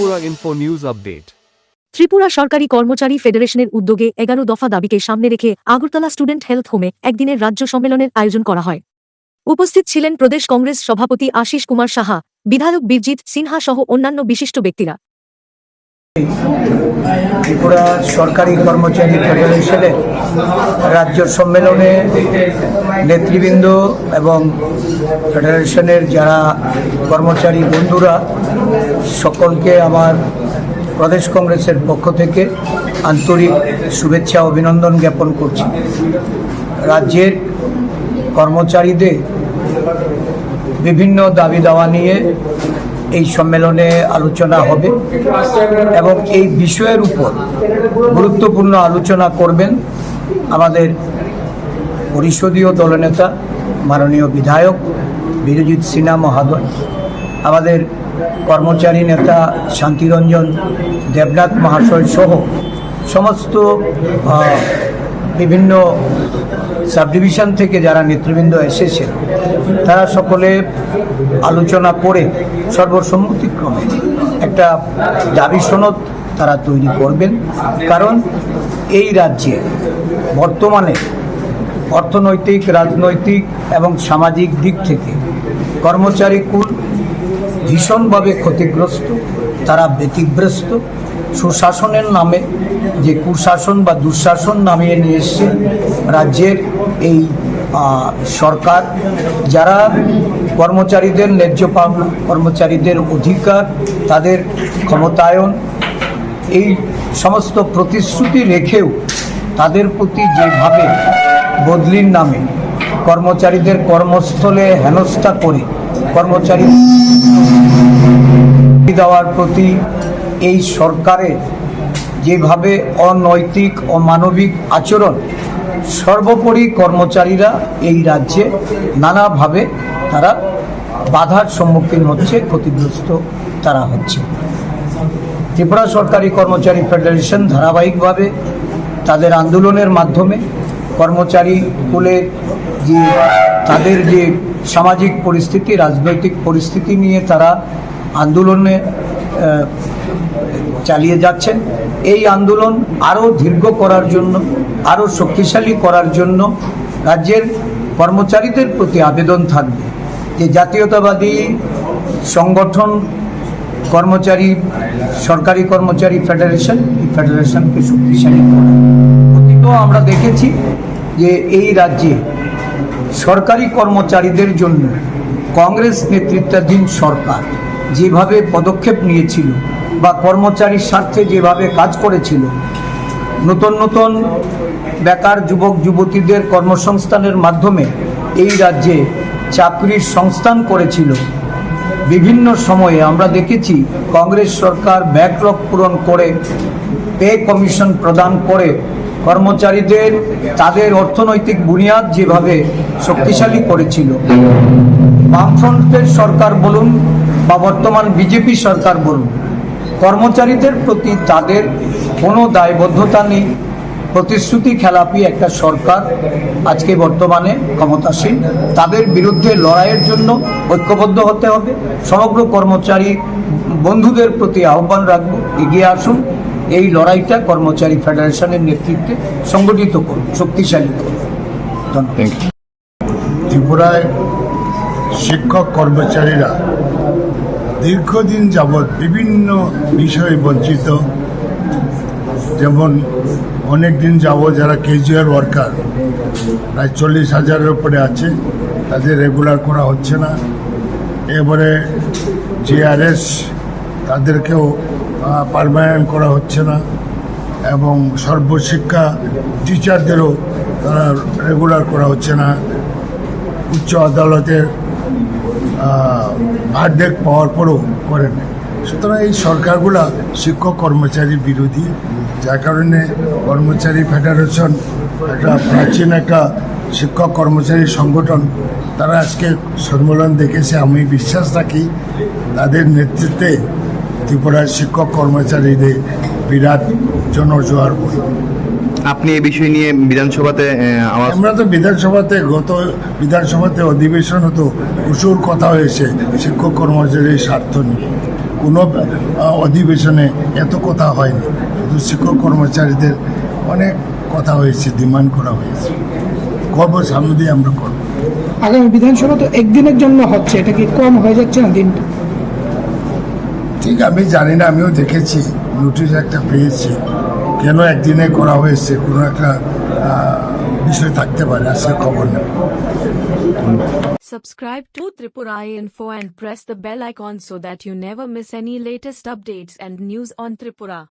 Tripura info news update. Tripura সরকারি কর্মচারী ফেডারেশনের উদ্যোগে 11 দফা দাবিকে সামনে রেখে আগরতলা স্টুডেন্ট হেলথ হোমে একদিনের রাজ্য সম্মেলনের আয়োজন করা হয়। উপস্থিত ছিলেন প্রদেশ কংগ্রেস সভাপতি আশিস কুমার সাহা, বিধায়ক বীরজিৎ সিনহা সহ অন্যান্য বিশিষ্ট ব্যক্তিরা। ত্রিপুরা সরকারি কর্মচারী ফেডারেশনের রাজ্য সম্মেলনে নেতৃবৃন্দ এবং ফেডারেশনের যারা কর্মচারী বন্ধুরা সকলকে আমার প্রদেশ কংগ্রেসের পক্ষ থেকে আন্তরিক শুভেচ্ছা অভিনন্দন জ্ঞাপন করছি। রাজ্যের কর্মচারীদের বিভিন্ন দাবি দাওয়া নিয়ে এই সম্মেলনে আলোচনা হবে এবং এই বিষয়ের উপর গুরুত্বপূর্ণ আলোচনা করবেন আমাদের পরিষদীয় দলনেতা মাননীয় বিধায়ক বীরজিৎ সিনহা মহোদয়, আমাদের কর্মচারী নেতা শান্তিরঞ্জন দেবনাথ মহাশয় সহ সমস্ত বিভিন্ন সাবডিভিশন থেকে যারা নেতৃবৃন্দ এসেছেন তারা সকলে আলোচনা করে সর্বসম্মতিক্রমে একটা দাবি সনদ তারা তৈরি করবেন। কারণ এই রাজ্যে বর্তমানে অর্থনৈতিক, রাজনৈতিক এবং সামাজিক দিক থেকে কর্মচারী কুল ভীষণভাবে ক্ষতিগ্রস্ত, তারা ব্যতিগ্রস্ত। সুশাসনের নামে যে কুশাসন বা দুঃশাসন নামিয়ে নিয়ে এসছে রাজ্যের এই সরকার, যারা কর্মচারীদের ন্যায্য পাওনা, কর্মচারীদের অধিকার, তাদের ক্ষমতায়ন, এই সমস্ত প্রতিশ্রুতি রেখেও তাদের প্রতি যেভাবে বদলির নামে কর্মচারীদের কর্মস্থলে হেনস্থা করে কর্মচারী দেওয়ার প্রতি এই সরকারের যেভাবে অনৈতিক অমানবিক আচরণ, সর্বোপরি কর্মচারীরা এই রাজ্যে নানাভাবে তারা বাধার সম্মুখীন হচ্ছে, ক্ষতিগ্রস্ত তারা হচ্ছে। ত্রিপুরা সরকারি কর্মচারী ফেডারেশন ধারাবাহিকভাবে তাদের আন্দোলনের মাধ্যমে কর্মচারী কুলের যে তাদের যে সামাজিক পরিস্থিতি, রাজনৈতিক পরিস্থিতি নিয়ে তারা আন্দোলনে চালিয়ে যাচ্ছেন। এই আন্দোলন আরও দীর্ঘ করার জন্য, আরও শক্তিশালী করার জন্য রাজ্যের কর্মচারীদের প্রতি আবেদন থাকবে যে জাতীয়তাবাদী সংগঠন কর্মচারী সরকারি কর্মচারী ফেডারেশন, এই ফেডারেশনকে শক্তিশালী করা। অতীতেও আমরা দেখেছি যে এই রাজ্যে সরকারি কর্মচারীদের জন্য কংগ্রেস নেতৃত্বাধীন সরকার যেভাবে পদক্ষেপ নিয়েছিল বা কর্মচারীর স্বার্থে যেভাবে কাজ করেছিল, নতুন নতুন বেকার যুবক যুবতীদের কর্মসংস্থানের মাধ্যমে এই রাজ্যে চাকরির সংস্থান করেছিল। বিভিন্ন সময়ে আমরা দেখেছি কংগ্রেস সরকার ব্যাকলগ পূরণ করে পে কমিশন প্রদান করে কর্মচারীদের তাদের অর্থনৈতিক বুনিয়াদ যেভাবে শক্তিশালী করেছিল। বামফ্রন্টের সরকার বলুন বা বর্তমান বিজেপি সরকার বলুন, কর্মচারীদের প্রতি তাদের কোনো দায়বদ্ধতা নেই। প্রতিশ্রুতি খেলাপি একটা সরকার আজকে বর্তমানে ক্ষমতাসীন। তাদের বিরুদ্ধে লড়াইয়ের জন্য ঐক্যবদ্ধ হতে হবে। সমগ্র কর্মচারী বন্ধুদের প্রতি আহ্বান রাখবো, এগিয়ে আসুন, এই লড়াইটা কর্মচারী ফেডারেশনের নেতৃত্বে সংগঠিত করুন, শক্তিশালী করুন। ধন্যবাদ। ত্রিপুরায় শিক্ষক কর্মচারীরা দীর্ঘদিন যাবৎ বিভিন্ন বিষয়ে বঞ্চিত। যেমন অনেক দিন যাবৎ যারা ক্যাজুয়াল ওয়ার্কার প্রায় 40,000-এর উপরে আছে, তাদের রেগুলার করা হচ্ছে না। এবারে জিআরএস তাদেরকেও পার্মানেন্ট করা হচ্ছে না এবং সর্বশিক্ষা টিচারদেরও তারা রেগুলার করা হচ্ছে না। উচ্চ আদালতের ভার্ডিক্ট পাওয়ার পরও করে নেয়। সুতরাং এই সরকারগুলা শিক্ষক কর্মচারী বিরোধী, যার কারণে কর্মচারী ফেডারেশন একটা প্রাচীন একটা শিক্ষক কর্মচারী সংগঠন, তারা আজকে সম্মেলন দেখেছে। আমি বিশ্বাস রাখি তাদের নেতৃত্বে ত্রিপুরার শিক্ষক কর্মচারীদের বিরাট জনজোয়ার বই। আপনি এই বিষয় নিয়ে বিধানসভাতে আমরা তো গত বিধানসভাতে অধিবেশন হতো, প্রচুর কথা হয়েছে শিক্ষক কর্মচারীর স্বার্থ নিয়ে। কোনো অধিবেশনে এত কথা হয়নি, শুধু শিক্ষক কর্মচারীদের অনেক কথা হয়েছে, ডিমান্ড করা হয়েছে। করবো, সামনে দিয়ে আমরা করবো। আগামী বিধানসভা তো একদিনের জন্য হচ্ছে, এটা কি কম হয়ে যাচ্ছে না দিনটা? ঠিক আমি জানি না, আমিও দেখেছি, নোটিশ একটা পেয়েছি, কেন একদিনে করা হয়েছে, কোনো একটা বিষয় থাকতে পারে, আজকে খবর নেই। Subscribe to Tripura Info and press the bell icon so that you never miss any latest updates and news on Tripura.